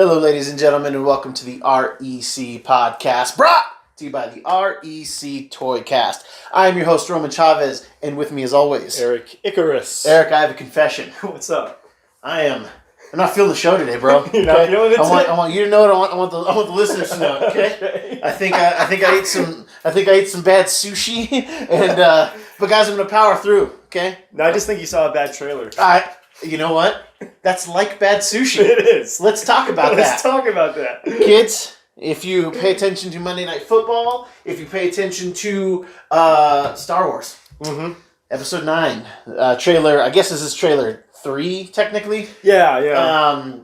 Hello, ladies and gentlemen, and welcome to the REC podcast, brought to you by the REC Toycast. I am your host, Roman Chavez, and with me, as always, Eric Icarus. Eric, I have a confession. What's up? I'm not feeling the show today, bro. You're not feeling it today? I want you to know it. I want the listeners to know. Okay. I think I ate some bad sushi, and but guys, I'm gonna power through. Okay. No, I just think you saw a bad trailer. You know what? That's like bad sushi. It is. Let's talk about that. Let's talk about that. Kids, if you pay attention to Monday Night Football, if you pay attention to Star Wars, Episode 9, trailer, I guess this is trailer 3, technically. Yeah.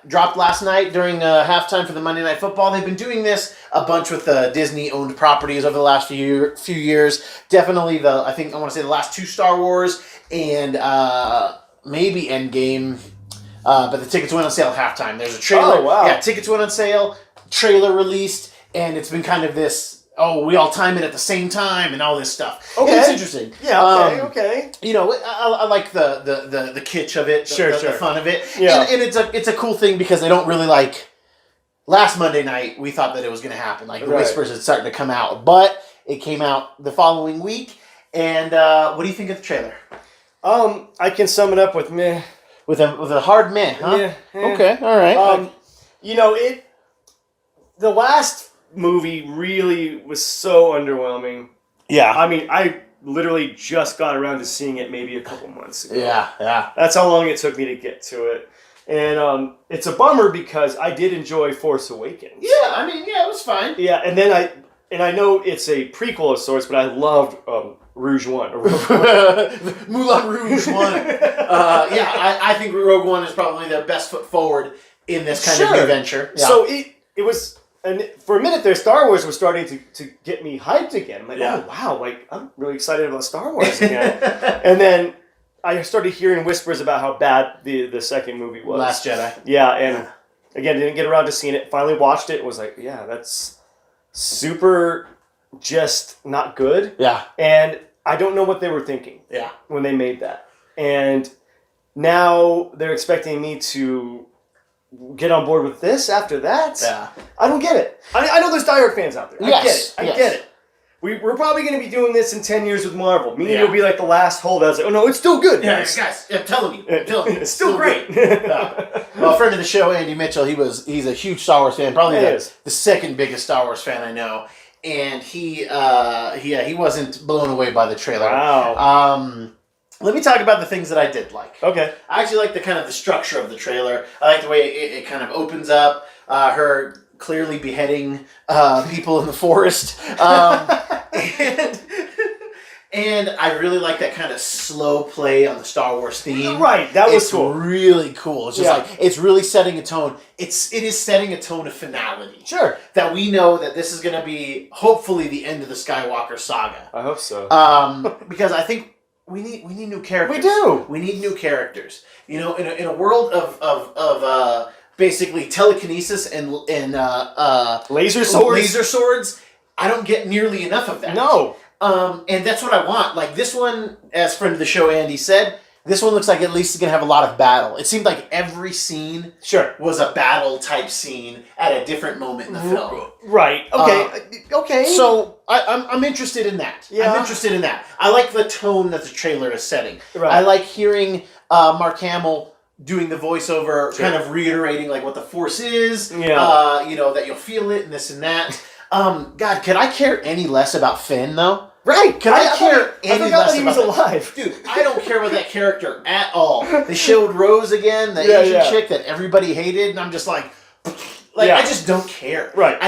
Dropped last night during halftime for the Monday Night Football. They've been doing this a bunch with Disney-owned properties over the last few years. Definitely the last 2 Star Wars and maybe Endgame. But the tickets went on sale at halftime. There's a trailer. Oh, wow. Yeah, tickets went on sale, trailer released, and it's been kind of this, we all time it at the same time and all this stuff. Okay. And it's interesting. Yeah, okay. You know, I like the kitsch of it, the fun of it. Yeah. And it's a cool thing because they don't really last Monday night, we thought that it was going to happen. The whispers had started to come out. But it came out the following week. And what do you think of the trailer? I can sum it up with meh. With a hard meh, huh? Yeah. Okay, all right. The last movie really was so underwhelming. Yeah. I mean, I literally just got around to seeing it maybe a couple months ago. Yeah. That's how long it took me to get to it. And it's a bummer because I did enjoy Force Awakens. Yeah, it was fine. Yeah, and then I know it's a prequel of sorts, but I loved Rouge One. Moulin Rouge 1. I think Rogue One is probably their best foot forward in this kind of new venture. Yeah. So it was, and for a minute there, Star Wars was starting to get me hyped again. I'm like, oh wow, I'm really excited about Star Wars again. And then I started hearing whispers about how bad the second movie was. Last Jedi. Yeah, and again, didn't get around to seeing it. Finally watched it. Was like, yeah, that's super just not good. Yeah. And I don't know what they were thinking. Yeah. When they made that. And now they're expecting me to get on board with this after that. Yeah. I don't get it. I know there's diehard fans out there. Yes. I get it. We're probably going to be doing this in 10 years with Marvel. Me and you'll be like the last holdout. Like, oh no, it's still good. Yeah, guys, I'm telling you. It's still great. Well, a friend of the show, Andy Mitchell, he's a huge Star Wars fan, probably the second biggest Star Wars fan I know. And he wasn't blown away by the trailer. Wow. Let me talk about the things that I did like. Okay. I actually like the structure of the trailer. I like the way it kind of opens up. Her clearly beheading people in the forest. And I really like that kind of slow play on the Star Wars theme. Right, that was cool. It's really cool. It's just it's really setting a tone. It is setting a tone of finality. Sure. That we know that this is going to be hopefully the end of the Skywalker saga. I hope so. Because I think we need new characters. We do. We need new characters. You know, in a world of basically telekinesis and laser swords, I don't get nearly enough of that. No. And that's what I want. Like this one, as friend of the show Andy said, this one looks like at least it's going to have a lot of battle. It seemed like every scene was a battle type scene at a different moment in the film. Right. Okay. So I'm interested in that. Yeah. I'm interested in that. I like the tone that the trailer is setting. Right. I like hearing Mark Hamill doing the voiceover, kind of reiterating what the Force is. Yeah. That you'll feel it and this and that. God, could I care any less about Finn though? Right. Could I care any less that he was alive? Dude, I don't care about that character at all. They showed Rose again, the Asian chick that everybody hated, and I'm just I just don't care. Right.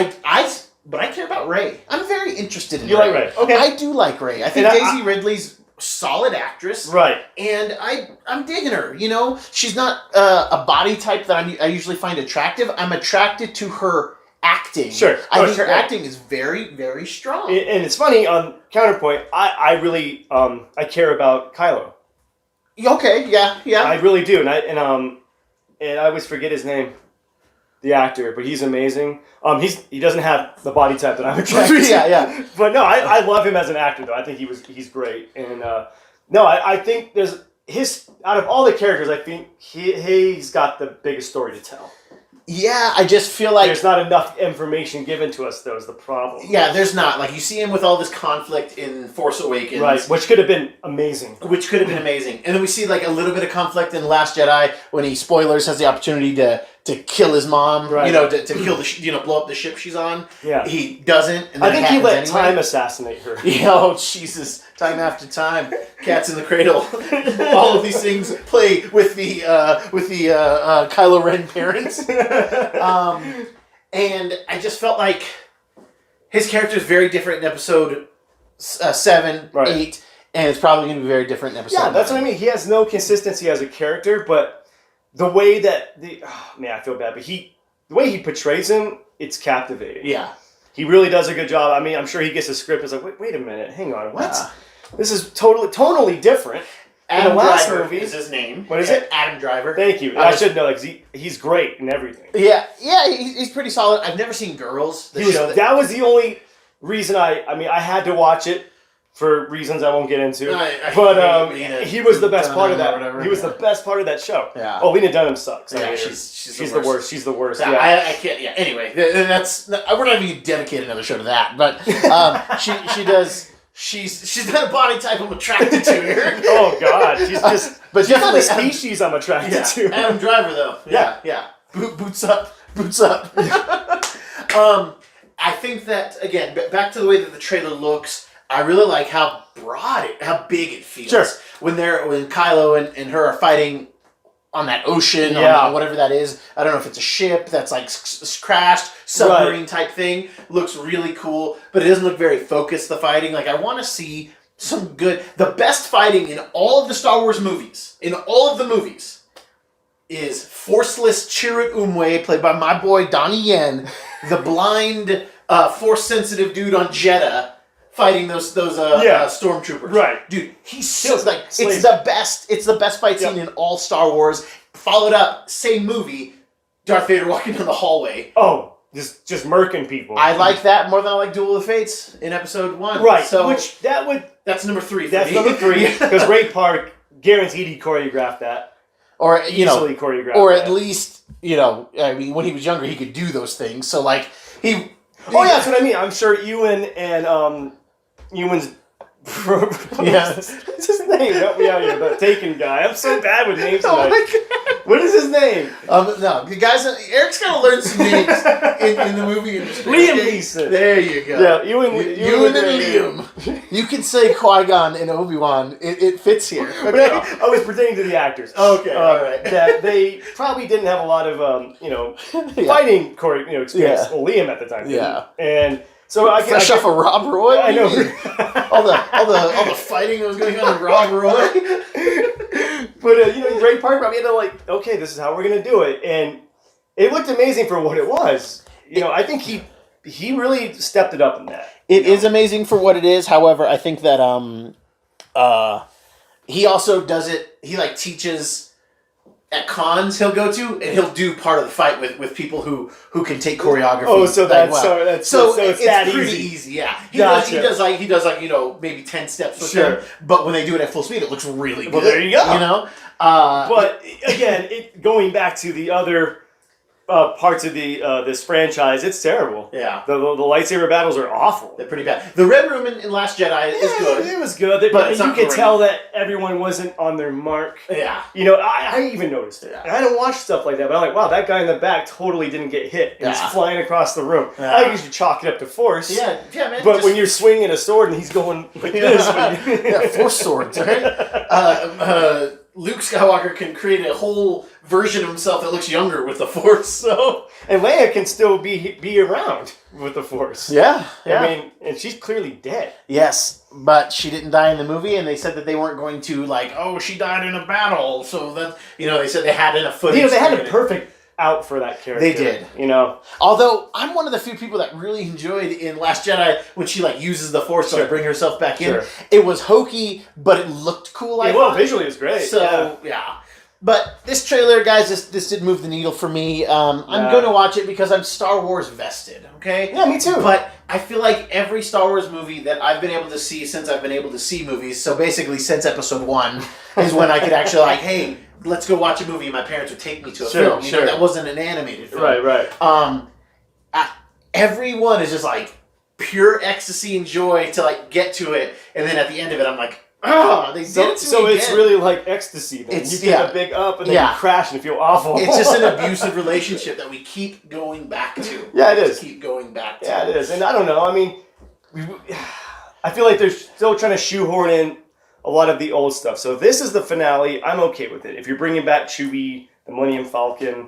But I care about Rey. I'm very interested in You Rey. like Rey? Okay. I do like Rey. I think Daisy Ridley's solid actress. Right. And I'm digging her. You know, she's not a body type that I usually find attractive. I'm attracted to her acting. Sure. I think her acting is very, very strong. And it's funny, on counterpoint, I really I care about Kylo. Okay, yeah. I really do. And I always forget his name. The actor, but he's amazing. He doesn't have the body type that I'm attracted to. Yeah. But no, I love him as an actor though. I think he's great. And I think there's out of all the characters, I think he's got the biggest story to tell. Yeah, I just feel like there's not enough information given to us, though, is the problem. Yeah, there's not. Like, you see him with all this conflict in Force Awakens. Right, which could have been amazing. Which could have been amazing. And then we see, like, a little bit of conflict in Last Jedi when he, spoilers, has the opportunity to kill his mom, right. You know, to kill the, blow up the ship she's on. Yeah. He doesn't. And I think he let anyway. time assassinate her. Yeah, oh, Jesus. Time after time. Cats in the cradle. All of these things play with the Kylo Ren parents. And I just felt like his character is very different in episode 7, right. 8, and it's probably going to be very different in episode 9. That's what I mean. He has no consistency as a character, but the way that I feel bad, but the way he portrays him, it's captivating. Yeah. He really does a good job. I mean, I'm sure he gets a script. It's like, wait a minute, hang on, what? This is tonally different. Adam in the last Driver movie is his name. What is it? Adam Driver. Thank you. I should know, like, he's great in everything. Yeah, he's pretty solid. I've never seen Girls. That was the only reason I had to watch it for reasons I won't get into. But he was the best part of that. He was the best part of that show. Yeah. Oh, Lena Dunham sucks. Yeah, she's the worst. She's the worst. Yeah. I can't. Yeah. Anyway, we're not even dedicate another show to that. But she does. She's not a body type I'm attracted to here. Oh God, she's just. But she's not a species I'm attracted to. Adam Driver though. Yeah. Boots up. I think that again, back to the way that the trailer looks. I really like how big it feels. Sure. When Kylo and her are fighting on that ocean, on whatever that is. I don't know if it's a ship that's like crashed, submarine type thing. Looks really cool, but it doesn't look very focused, the fighting. Like, I want to see some good... The best fighting in all of the Star Wars movies, is Forceless Chirrut Umwe, played by my boy Donnie Yen, the blind, Force-sensitive dude on Jeddah, fighting those stormtroopers. Right. Dude, it's the best fight scene in all Star Wars. Followed up, same movie, Darth Vader walking down the hallway. Oh, just murking people. I like that more than I like Duel of the Fates in episode 1. Right. So that's number 3 for That's me. number 3, because Ray Park guaranteed he choreographed that. Or, easily choreographed or that. at least, I mean, when he was younger, he could do those things. So, like, that's what I mean. I'm sure Ewan and Ewan's... What's his name? Help me out here. The Taken guy. I'm so bad with names tonight. Oh my God. What is his name? No, the guys. Eric's got to learn some names in the movie industry. Liam Neeson. There you go. Yeah, Ewan and Liam. You can say Qui-Gon and Obi-Wan. It fits here. Okay? But I was pertaining to the actors. Okay, all right. That they probably didn't have a lot of fighting experience. Yeah. Well, Liam at the time. Yeah. And so I fresh off of Rob Roy. I know. all the fighting that was going on in Rob Roy. But Ray Park probably had to okay, this is how we're gonna do it, and it looked amazing for what it was. I think he really stepped it up in that. It is amazing for what it is. However, I think that he also does it. He teaches at cons he'll go to, and he'll do part of the fight with people who can take choreography. Oh, so it's that pretty easy. easy. Yeah, he Gotcha. does maybe 10 steps with them. But when they do it at full speed, it looks really good. Well, there you go. But again, going back to the other parts of this franchise, it's terrible. Yeah, the lightsaber battles are awful. They're pretty bad. The Red Room in Last Jedi is good. It was good, but you could tell that everyone wasn't on their mark. Yeah, I even noticed it. And I don't watch stuff like that, but I'm like, wow, that guy in the back totally didn't get hit. And he's flying across the room. Yeah. I think you should chalk it up to Force. Yeah, man. But when you're swinging a sword and he's going like this, Force swords, right? Luke Skywalker can create a whole version of himself that looks younger with the Force. And Leia can still be around with the Force. Yeah. I mean, and she's clearly dead. Yes, but she didn't die in the movie, and they said that they weren't going to she died in a battle. So that they said they had enough footage. They had a perfect out for that character. They did. Although I'm one of the few people that really enjoyed in Last Jedi when she uses the Force to bring herself back in. It was hokey, but it looked cool. Visually it was great. So yeah. But this trailer, guys, this did move the needle for me. I'm going to watch it because I'm Star Wars vested, okay? Yeah, me too. But I feel like every Star Wars movie that I've been able to see since I've been able to see movies, so basically since episode 1, is when I could actually hey, let's go watch a movie, and my parents would take me to a Sure, film. sure. That wasn't an animated film. Right. Everyone is just like pure ecstasy and joy to like get to it, and then at the end of it, I'm like, oh, they did it to So me it's again. really like ecstasy. Then. You get a big up, and then you crash and feel awful. It's just an abusive relationship that we keep going back to. Yeah, it is. Keep going back to. Yeah, it is. And I don't know. I mean, I feel like they're still trying to shoehorn in a lot of the old stuff. So this is the finale. I'm okay with it. If you're bringing back Chewie, the Millennium Falcon,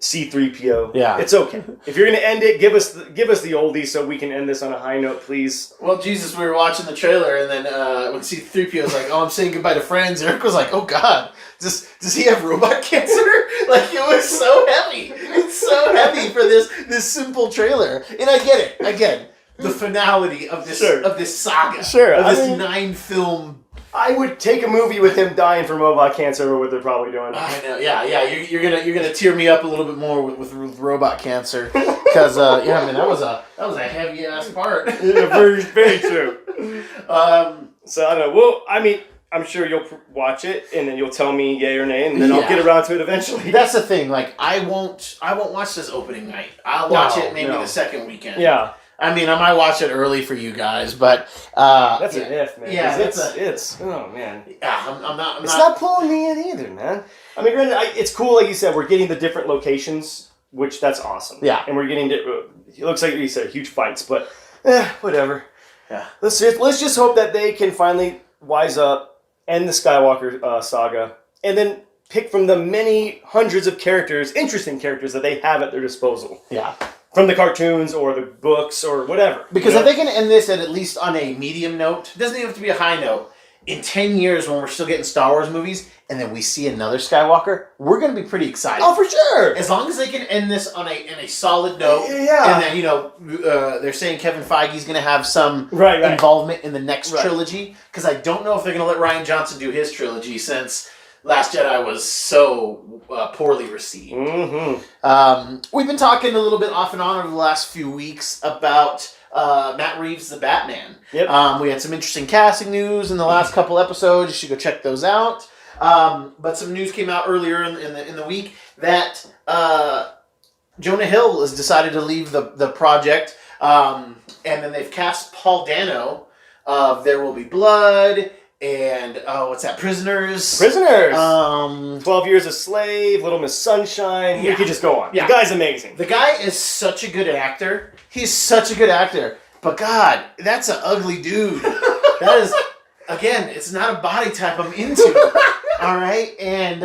C-3PO, it's okay. If you're going to end it, give us the oldies so we can end this on a high note, please. Well, Jesus, we were watching the trailer, and then when C-3PO was like, "Oh, I'm saying goodbye to friends," Eric was like, "Oh God, does he have robot cancer?" Like, it was so heavy. It's so heavy for this simple trailer, and I get it. Again, the finality of this saga, of this 9-film. I would take a movie with him dying from robot cancer over what they're probably doing. I know, yeah. You're gonna tear me up a little bit more with robot cancer, because I mean that was a heavy ass part. Yeah, very true. So I don't know. Well, I mean, I'm sure you'll watch it and then you'll tell me yay or nay, and then I'll get around to it eventually. That's the thing. Like, I won't watch this opening night. I'll watch it maybe the second weekend. Yeah. I mean, I might watch it early for you guys, but that's an if, man. Yeah, it's oh man. Yeah, I'm not. It's not pulling me in either, man. I mean, granted, it's cool, like you said. We're getting the different locations, which that's awesome. Yeah, and we're getting it looks like you said huge fights, but whatever. Yeah, let's just hope that they can finally wise up, end the Skywalker saga, and then pick from the many hundreds of interesting characters that they have at their disposal. Yeah. From the cartoons or the books or whatever. Because if they can end this at least on a medium note, it doesn't even have to be a high note. In 10 years, when we're still getting Star Wars movies, and then we see another Skywalker, we're going to be pretty excited. Oh, for sure! As long as they can end this on a solid note, and then, they're saying Kevin Feige's going to have some involvement in the next trilogy, because I don't know if they're going to let Rian Johnson do his trilogy, since Last Jedi was so poorly received. Mm-hmm. We've been talking a little bit off and on over the last few weeks about Matt Reeves' The Batman. Yep. We had some interesting casting news in the last couple episodes. You should go check those out. But some news came out earlier in the week that Jonah Hill has decided to leave the project, and then they've cast Paul Dano of There Will Be Blood. And, what's that? Prisoners. 12 Years a Slave, Little Miss Sunshine. We could just go on. Yeah. The guy's amazing. The guy is such a good actor. He's such a good actor. But, God, that's an ugly dude. That is, again, it's not a body type I'm into. All right? And,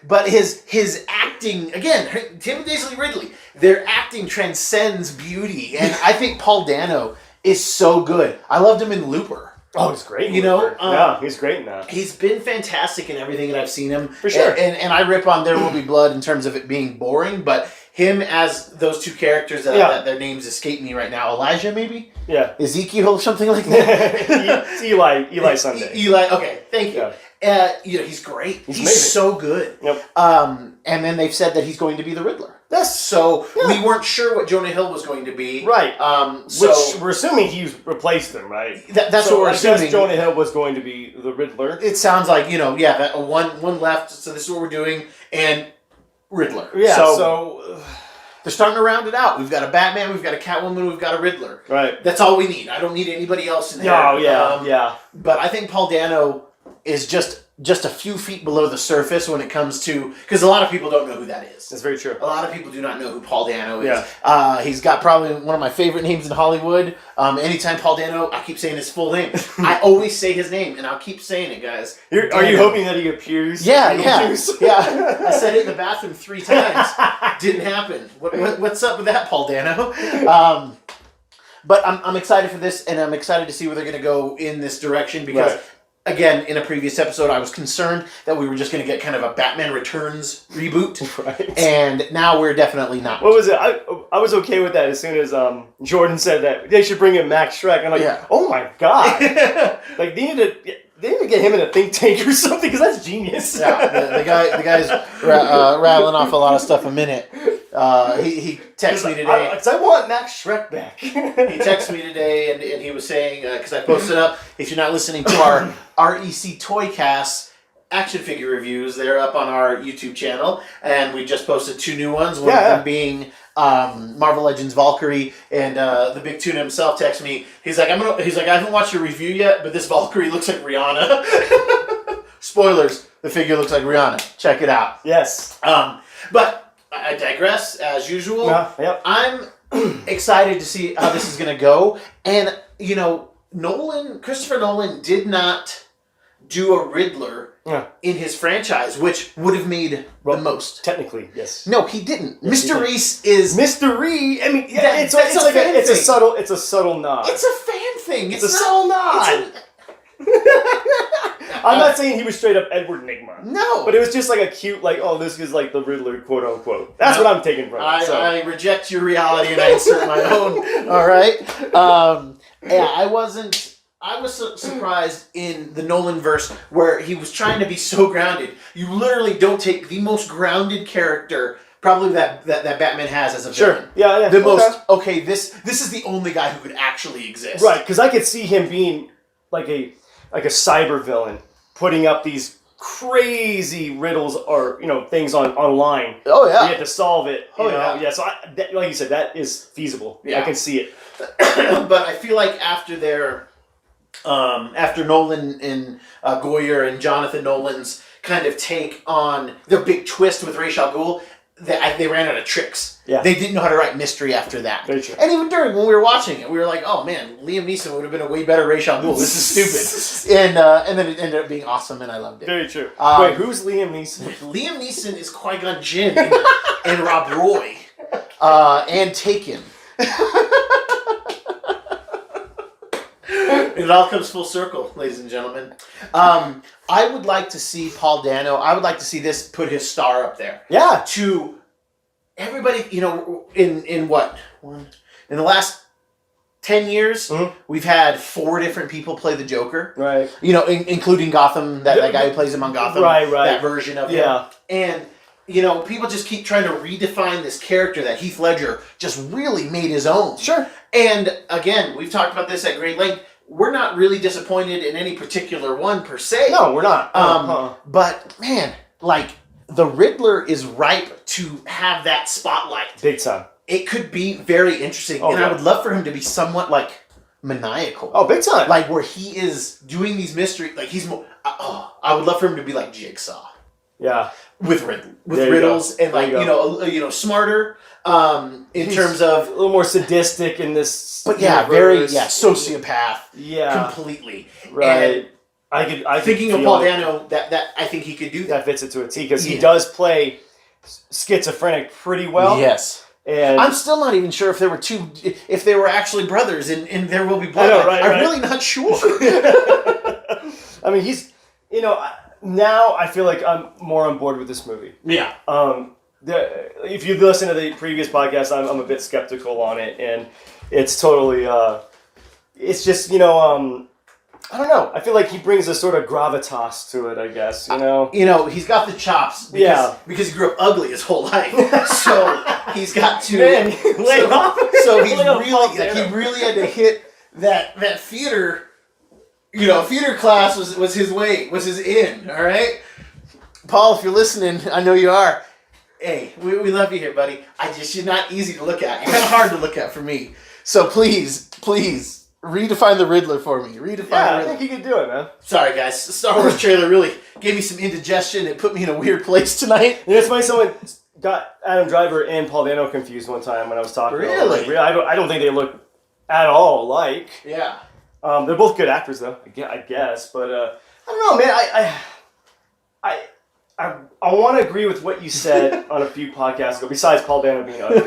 but his acting, again, Timothy Ridley, their acting transcends beauty. And I think Paul Dano is so good. I loved him in Looper. Oh, he's great. Yeah, he's great in that. He's been fantastic in everything that I've seen him. For sure. And I rip on There Will Be Blood in terms of it being boring, but him as those two characters that their names escape me right now. Elijah, maybe? Yeah. Ezekiel or something like that? Eli Sunday. Eli, okay, thank you. Yeah. He's great. He's so good. Yep. And then they've said that he's going to be the Riddler. We weren't sure what Jonah Hill was going to be. Right. Which we're assuming he's replaced him, right? That's what we're assuming. I guess Jonah Hill was going to be the Riddler. It sounds like, that one left, so this is what we're doing, and Riddler. Yeah, so they're starting to round it out. We've got a Batman, we've got a Catwoman, we've got a Riddler. Right. That's all we need. I don't need anybody else in there. Oh, yeah. But I think Paul Dano is just a few feet below the surface when it comes to, because a lot of people don't know who that is. That's very true. A lot of people do not know who Paul Dano is. Yeah. He's got probably one of my favorite names in Hollywood. Anytime Paul Dano, I keep saying his full name. I always say his name, and I'll keep saying it, guys. Are you hoping that he appears? Yeah. I said it in the bathroom 3 times. Didn't happen. What's up with that, Paul Dano? But I'm excited for this, and I'm excited to see where they're going to go in this direction, because again, in a previous episode, I was concerned that we were just going to get kind of a Batman Returns reboot. Right. And now we're definitely not. What was it? I was okay with that as soon as Jordan said that they should bring in Max Schreck. I'm like, oh my God. Like, they need to get him in a think tank or something, because that's genius. Yeah, the guy's rattling off a lot of stuff a minute. He texted me today. Because I want Max Schreck back. He texted me today, and he was saying, because I posted up, if you're not listening to our REC Toy Cast, action figure reviews. They're up on our YouTube channel, and we just posted 2 new ones. One of them being Marvel Legends Valkyrie, and the big tuna himself texted me. He's like, I haven't watched your review yet, but this Valkyrie looks like Rihanna. Spoilers: the figure looks like Rihanna. Check it out. Yes. But I digress as usual. Yep. I'm excited to see how this is going to go, and Christopher Nolan did not do a Riddler in his franchise, which would have made the most. Technically, yes. No, he didn't. Yes, Mr. Reese is Mr. Reese. I mean, it's a subtle nod. It's a fan thing. It's a subtle nod. I'm not saying he was straight up Edward Nygma. No. But it was just like a cute, like, oh, this is like the Riddler, quote unquote. That's what I'm taking from it. I reject your reality and I insert my own. All right. I was surprised in the Nolan verse where he was trying to be so grounded. You literally don't take the most grounded character probably that Batman has as a villain. Yeah. This is the only guy who could actually exist. Right, because I could see him being like a cyber villain, putting up these crazy riddles or things online. Oh yeah, you have to solve it. Yeah. So like you said, that is feasible. Yeah. I can see it. But I feel like after Nolan and Goyer and Jonathan Nolan's kind of take on their big twist with Ra's al Ghul, they ran out of tricks. Yeah. They didn't know how to write mystery after that. Very true. And even when we were watching it, we were like, oh man, Liam Neeson would have been a way better Ra's al Ghul. This is stupid. And then it ended up being awesome, and I loved it. Very true. Wait, who's Liam Neeson? Liam Neeson is Qui-Gon Jinn and Rob Roy and Taken. It all comes full circle, ladies and gentlemen. I would like to see Paul Dano. I would like to see this put his star up there. Yeah. To everybody, in the last 10 years, we've had 4 different people play the Joker. Right. Including Gotham, that guy who plays him on Gotham. Right. That version of him. And people just keep trying to redefine this character that Heath Ledger just really made his own. Sure. And again, we've talked about this at great length. We're not really disappointed in any particular one per se. No, we're not. But man, like the Riddler is ripe to have that spotlight. Big time. It could be very interesting, and I would love for him to be somewhat like maniacal. Oh, big time. Like where he is doing these mysteries. Like he's more. I would love for him to be like Jigsaw. Yeah. With riddles and smarter. In terms of a little more sadistic in this, but sociopath, completely. Right. And I thinking of Paul Dano, that I think he could do that. That fits it to a T because he does play schizophrenic pretty well. Yes. And I'm still not even sure if there were if they were actually brothers in There Will Be Blood. I'm really not sure. I mean, he's now I feel like I'm more on board with this movie. Yeah. If you listen to the previous podcast, I'm a bit skeptical on it, and it's totally, it's just, I don't know. I feel like he brings a sort of gravitas to it, I guess, he's got the chops because he grew up ugly his whole life. So he's got to... Man, lay off. So he really had to hit that theater, theater class was his way, was his in, all right? Paul, if you're listening, I know you are. Hey, we love you here, buddy. You're not easy to look at. You're kind of hard to look at for me. So please, redefine the Riddler for me. Redefine the Riddler. I think you can do it, man. Sorry, guys. The Star Wars trailer really gave me some indigestion. It put me in a weird place tonight. It's funny, someone got Adam Driver and Paul Dano confused one time when I was talking. Really? I don't think they look at all alike. Yeah. They're both good actors, though, I guess. But I don't know, man. I want to agree with what you said on a few podcasts ago, besides Paul Dano being ugly,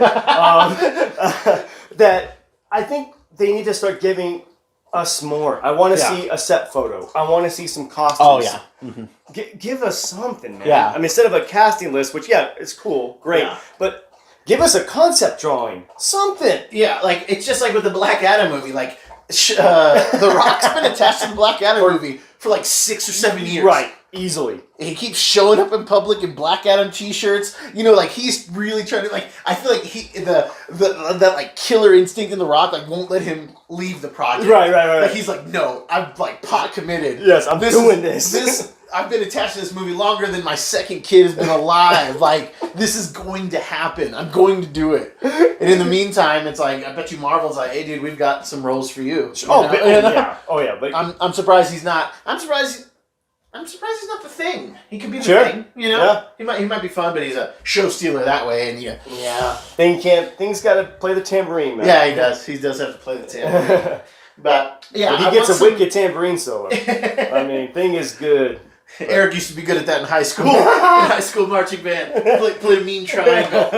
that I think they need to start giving us more. I want to see a set photo. I want to see some costumes. Oh, yeah. Mm-hmm. Give us something, man. Yeah. I mean, instead of a casting list, which, it's cool, great, but give us a concept drawing. Something. Yeah, like, it's just like with the Black Adam movie. Like, The Rock's been attached to the Black Adam movie for like 6 or 7 years. Right. Easily. He keeps showing up in public in Black Adam t-shirts. You know, like he's really trying to I feel like that like killer instinct in The Rock won't let him leave the project. Right. Like he's like, no, I'm pot committed. Yes, I'm doing this. I've been attached to this movie longer than my second kid has been alive. Like, this is going to happen. I'm going to do it. And in the meantime, it's like, I bet you Marvel's like, hey, dude, we've got some roles for you. Yeah. But I'm surprised he's not. I'm surprised he's not the Thing. He could be the Thing. You know, he might be fun, but he's a show stealer that way. And Thing's got to play the tambourine, man. Yeah, he does. He does have to play the tambourine. But he gets a wicked tambourine solo. I mean, Thing is good. Eric used to be good at that in high school. High school marching band. Play a mean triangle.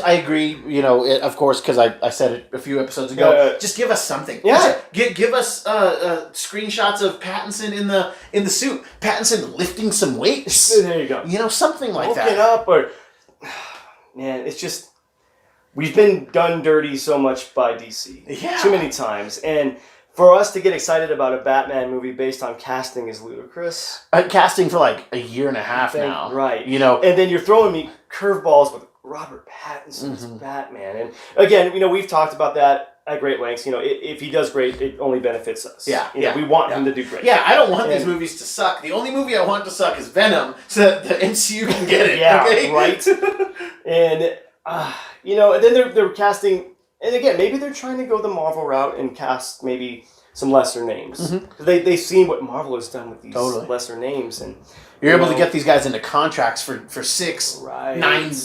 I agree, you know, of course, because I said it a few episodes ago. Just give us something. Yeah. Give us screenshots of Pattinson in the suit. Pattinson lifting some weights. There you go. You know, something like that. Look it up. Or, man, it's just... We've been done dirty so much by DC. Yeah. Too many times. And... For us to get excited about a Batman movie based on casting is ludicrous. Casting for like a year and a half now. Right. You know. And then you're throwing me curveballs with Robert Pattinson's Batman. And again, you know, we've talked about that at great lengths. You know, if he does great, it only benefits us. Yeah. You know, we want him to do great. Yeah, I don't want these movies to suck. The only movie I want to suck is Venom so that the MCU can get it. Yeah, okay? right. And, you know, and then they're casting... And again, maybe they're trying to go the Marvel route and cast maybe some lesser names. They've seen what Marvel has done with these lesser names. And you're able to get these guys into contracts for 6, 9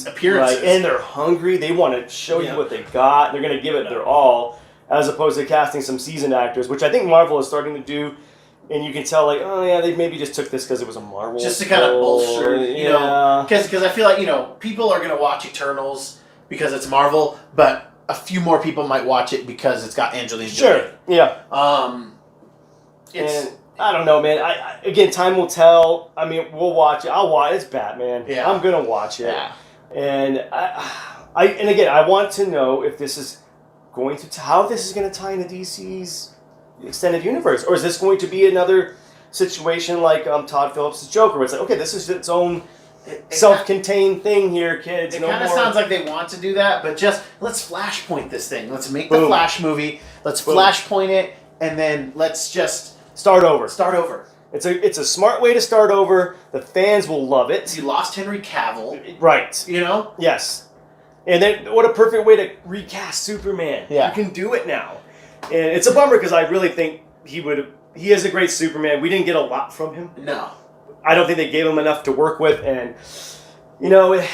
appearances. Right. And they're hungry. They want to show you what they got. They're going to give it their all, as opposed to casting some seasoned actors, which I think Marvel is starting to do. And you can tell, like, oh, yeah, they maybe just took this because it was a Marvel. Just to kind of bolster, you know. Because I feel like, you know, people are going to watch Eternals because it's Marvel, but... A few more people might watch it because it's got Angelina Jolie. Sure. Yeah. And I don't know, man. I again, time will tell. I mean, we'll watch it. I'll watch it. It's Batman. Yeah. I'm gonna watch it. Yeah. And and again, I want to know if this is going to how this is going to tie into DC's extended universe, or is this going to be another situation like Todd Phillips' Joker, where it's like, okay, this is its own. Self-contained thing here, kids. It kind of sounds like they want to do that, but just let's flashpoint this thing. Let's make the Flash movie. Let's flashpoint it, and then let's just start over. It's a smart way to start over. The fans will love it. You lost Henry Cavill, right? You know, yes. And then what a perfect way to recast Superman. Yeah, you can do it now. And it's a bummer because I really think he is a great Superman. We didn't get a lot from him. No. I don't think they gave him enough to work with, and you know,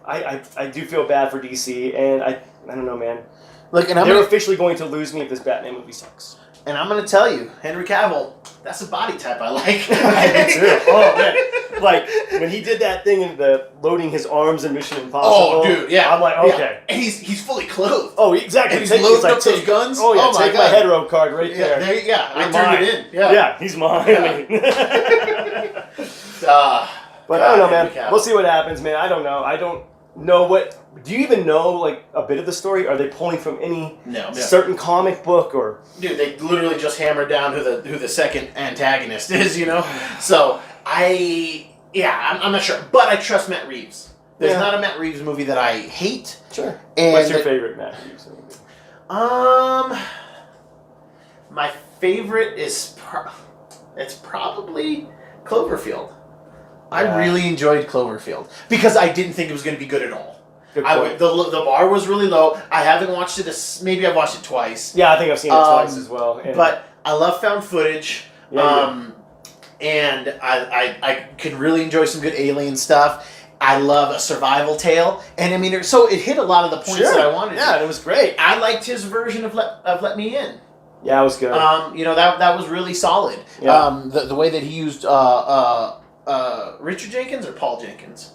I do feel bad for DC, and I don't know, man. Look, and they're officially going to lose me if this Batman movie sucks. And I'm going to tell you, Henry Cavill, that's a body type I like. I do too. Oh man, like when he did that thing in the loading his arms in Mission Impossible. Oh, dude, yeah. I'm like, okay, and he's fully clothed. Oh, exactly. And he's loading up those guns. Oh yeah, take my hetero card right there. I turned it in. Yeah, he's mine. Yeah. But I don't know, man. We'll see what happens, man. I don't know. I don't know what. Do you even know like a bit of the story? Are they pulling from any certain comic book or? Dude, they literally just hammered down who the second antagonist is. You know, so I'm not sure, but I trust Matt Reeves. There's not a Matt Reeves movie that I hate. Sure. And what's your favorite Matt Reeves movie? My favorite is it's probably Cloverfield. I really enjoyed Cloverfield because I didn't think it was going to be good at all. The bar was really low. I haven't watched it. Maybe I've watched it twice. Yeah, I think I've seen it twice as well. Yeah. But I love found footage. And I can really enjoy some good alien stuff. I love a survival tale, and I mean, so it hit a lot of the points that I wanted. Yeah, it was great. I liked his version of Let Me In. Yeah, it was good. You know, that was really solid. Yeah. The way that he used Richard Jenkins or Paul Jenkins.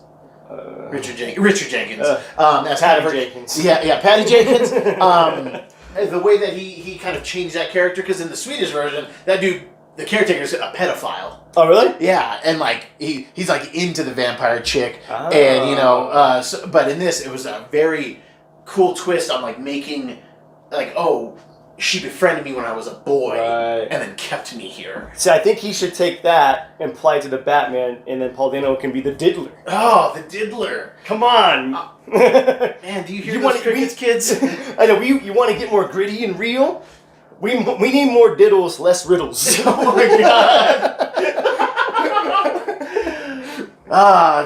Richard Jenkins. As Patty Jenkins. Yeah, Patty Jenkins. The way that he kind of changed that character, because in the Swedish version, that dude, the caretaker, is a pedophile. Oh, really? Yeah, and like he's like into the vampire chick, and you know, but in this it was a very cool twist on like making, like, oh, she befriended me when I was a boy, Right. and then kept me here. See, I think he should take that and apply it to the Batman, and then Paul Dano can be the diddler. Oh, the diddler. Come on. Man, do you hear those crickets, kids? I know, you want to get more gritty and real? We need more diddles, less riddles. Oh my god.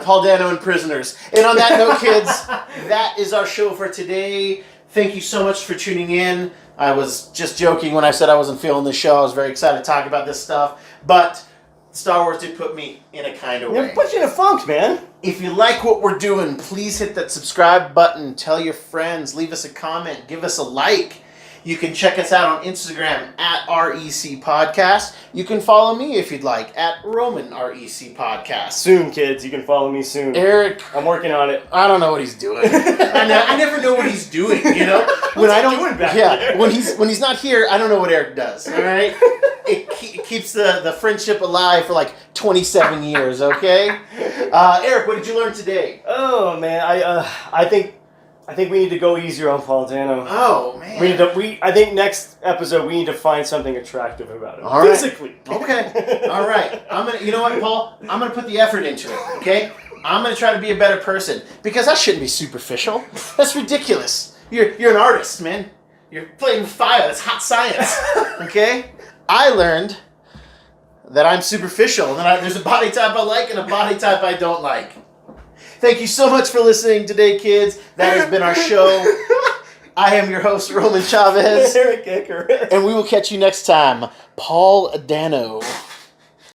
Paul Dano and Prisoners. And on that note, kids, that is our show for today. Thank you so much for tuning in. I was just joking when I said I wasn't feeling this show. I was very excited to talk about this stuff. But Star Wars did put me in a kind of way. It puts you in a funk, man. If you like what we're doing, please hit that subscribe button. Tell your friends. Leave us a comment. Give us a like. You can check us out on Instagram at REC Podcast. You can follow me if you'd like at Roman REC Podcast. Soon, kids. You can follow me soon. Eric, I'm working on it. I don't know what he's doing. I never know what he's doing. You know, What's he doing back there? when he's not here, I don't know what Eric does. All right, it keeps the friendship alive for like 27 years. Okay, Eric, what did you learn today? Oh man, I think we need to go easier on Paul Dano. Oh man, I think next episode we need to find something attractive about him. All right. Physically. Okay. All right. You know what, Paul? I'm gonna put the effort into it. Okay. I'm gonna try to be a better person because I shouldn't be superficial. That's ridiculous. You're an artist, man. You're playing with fire. That's hot science. Okay. I learned that I'm superficial and that there's a body type I like and a body type I don't like. Thank you so much for listening today, kids. That has been our show. I am your host, Roman Chavez. Eric Ecker. And we will catch you next time. Paul Dano.